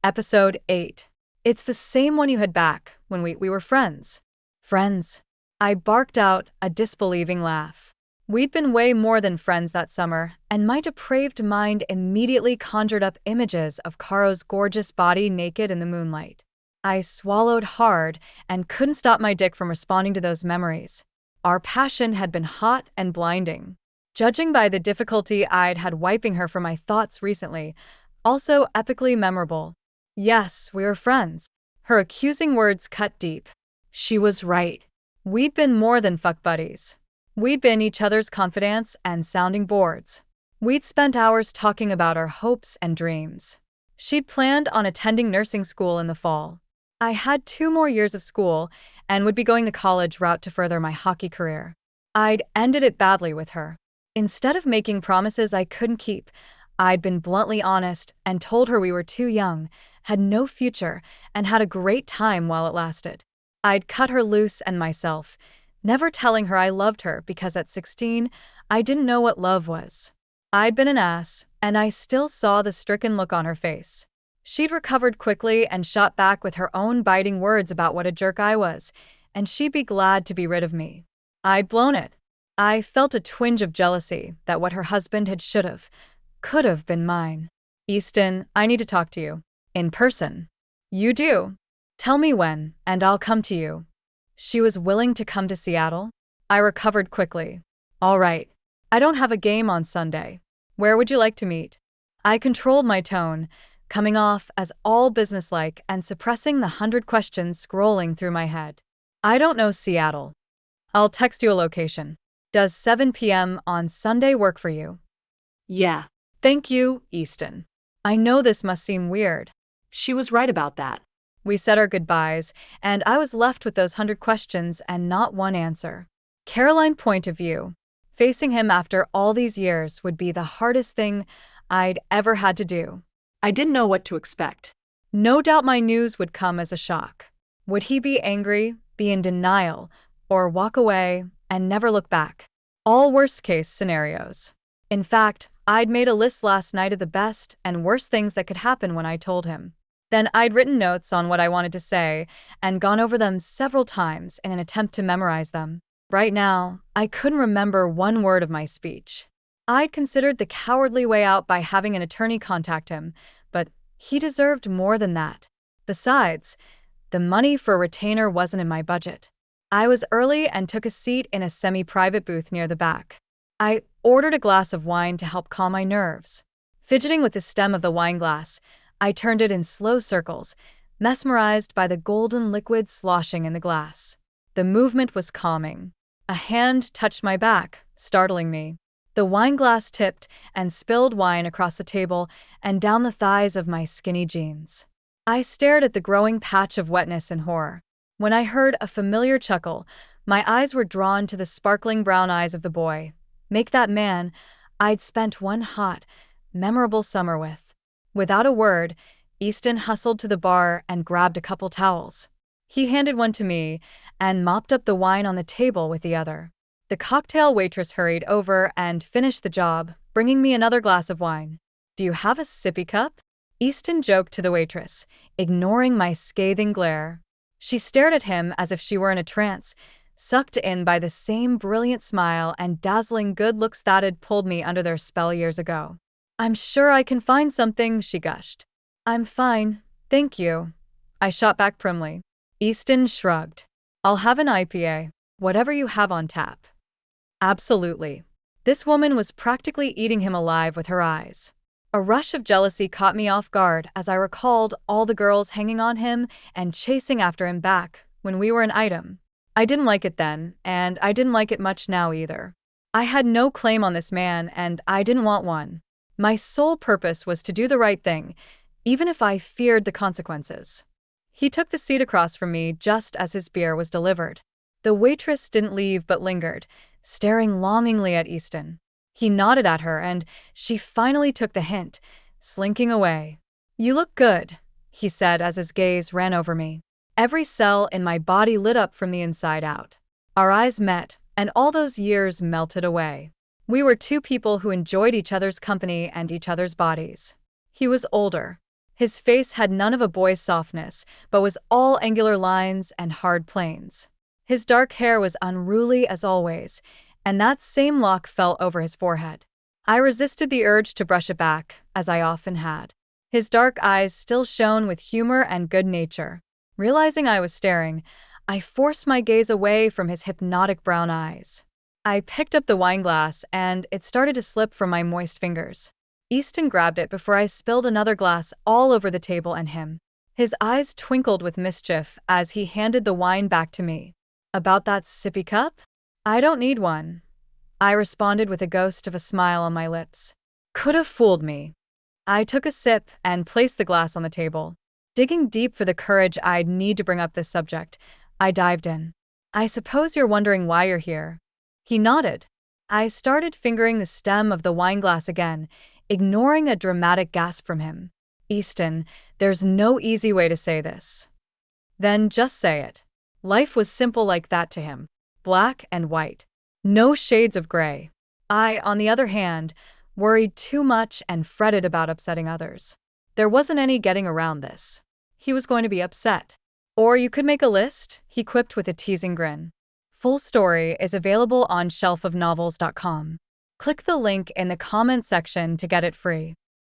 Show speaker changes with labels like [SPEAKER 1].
[SPEAKER 1] Episode 8. It's the same one you had back when we were friends. Friends. I barked out, a disbelieving laugh. We'd been way more than friends that summer, and my depraved mind immediately conjured up images of Caro's gorgeous body naked in the moonlight. I swallowed hard and couldn't stop my dick from responding to those memories. Our passion had been hot and blinding. Judging by the difficulty I'd had wiping her from my thoughts recently, also epically memorable. Yes, we were friends. Her accusing words cut deep. She was right. We'd been more than fuck buddies. We'd been each other's confidants and sounding boards. We'd spent hours talking about our hopes and dreams. She'd planned on attending nursing school in the fall. I had 2 more years of school and would be going the college route to further my hockey career. I'd ended it badly with her. Instead of making promises I couldn't keep, I'd been bluntly honest and told her we were too young, had no future, and had a great time while it lasted. I'd cut her loose and myself, never telling her I loved her because at 16, I didn't know what love was. I'd been an ass, and I still saw the stricken look on her face. She'd recovered quickly and shot back with her own biting words about what a jerk I was, and she'd be glad to be rid of me. I'd blown it. I felt a twinge of jealousy that what her husband had could've been mine. Easton, I need to talk to you. In person. You do. Tell me when, and I'll come to you. She was willing to come to Seattle? I recovered quickly. All right. I don't have a game on Sunday. Where would you like to meet? I controlled my tone, coming off as all businesslike and suppressing the 100 questions scrolling through my head. I don't know Seattle. I'll text you a location. Does 7 p.m. on Sunday work for you?
[SPEAKER 2] Yeah.
[SPEAKER 1] Thank you, Easton. I know this must seem weird.
[SPEAKER 2] She was right about that.
[SPEAKER 1] We said our goodbyes, and I was left with those 100 questions and not one answer. Caroline point of view. Facing him after all these years would be the hardest thing I'd ever had to do.
[SPEAKER 2] I didn't know what to expect.
[SPEAKER 1] No doubt my news would come as a shock. Would he be angry, be in denial, or walk away and never look back? All worst-case scenarios. In fact, I'd made a list last night of the best and worst things that could happen when I told him. Then I'd written notes on what I wanted to say and gone over them several times in an attempt to memorize them. Right now, I couldn't remember one word of my speech. I'd considered the cowardly way out by having an attorney contact him, but he deserved more than that. Besides, the money for a retainer wasn't in my budget. I was early and took a seat in a semi-private booth near the back. I ordered a glass of wine to help calm my nerves. Fidgeting with the stem of the wine glass, I turned it in slow circles, mesmerized by the golden liquid sloshing in the glass. The movement was calming. A hand touched my back, startling me. The wine glass tipped and spilled wine across the table and down the thighs of my skinny jeans. I stared at the growing patch of wetness in horror. When I heard a familiar chuckle, my eyes were drawn to the sparkling brown eyes of the boy. Make that man I'd spent one hot, memorable summer with. Without a word, Easton hustled to the bar and grabbed a couple towels. He handed one to me and mopped up the wine on the table with the other. The cocktail waitress hurried over and finished the job, bringing me another glass of wine. Do you have a sippy cup? Easton joked to the waitress, ignoring my scathing glare. She stared at him as if she were in a trance, sucked in by the same brilliant smile and dazzling good looks that had pulled me under their spell years ago. I'm sure I can find something, she gushed. I'm fine, thank you. I shot back primly. Easton shrugged. I'll have an IPA, whatever you have on tap. Absolutely. This woman was practically eating him alive with her eyes. A rush of jealousy caught me off guard as I recalled all the girls hanging on him and chasing after him back when we were an item. I didn't like it then, and I didn't like it much now either. I had no claim on this man, and I didn't want one. My sole purpose was to do the right thing, even if I feared the consequences. He took the seat across from me just as his beer was delivered. The waitress didn't leave but lingered, staring longingly at Easton. He nodded at her, and she finally took the hint, slinking away. You look good, he said as his gaze ran over me. Every cell in my body lit up from the inside out. Our eyes met, and all those years melted away. We were 2 people who enjoyed each other's company and each other's bodies. He was older. His face had none of a boy's softness, but was all angular lines and hard planes. His dark hair was unruly as always, and that same lock fell over his forehead. I resisted the urge to brush it back, as I often had. His dark eyes still shone with humor and good nature. Realizing I was staring, I forced my gaze away from his hypnotic brown eyes. I picked up the wine glass, and it started to slip from my moist fingers. Easton grabbed it before I spilled another glass all over the table and him. His eyes twinkled with mischief as he handed the wine back to me. "About that sippy cup? I don't need one," I responded with a ghost of a smile on my lips. Could have fooled me. I took a sip and placed the glass on the table. Digging deep for the courage I'd need to bring up this subject, I dived in. "I suppose you're wondering why you're here." He nodded. I started fingering the stem of the wine glass again, ignoring a dramatic gasp from him. "Easton, there's no easy way to say this." "Then just say it." Life was simple like that to him. Black and white. No shades of gray. I, on the other hand, worried too much and fretted about upsetting others. There wasn't any getting around this. He was going to be upset. "Or you could make a list," he quipped with a teasing grin. Full story is available on shelfofnovels.com. Click the link in the comment section to get it free.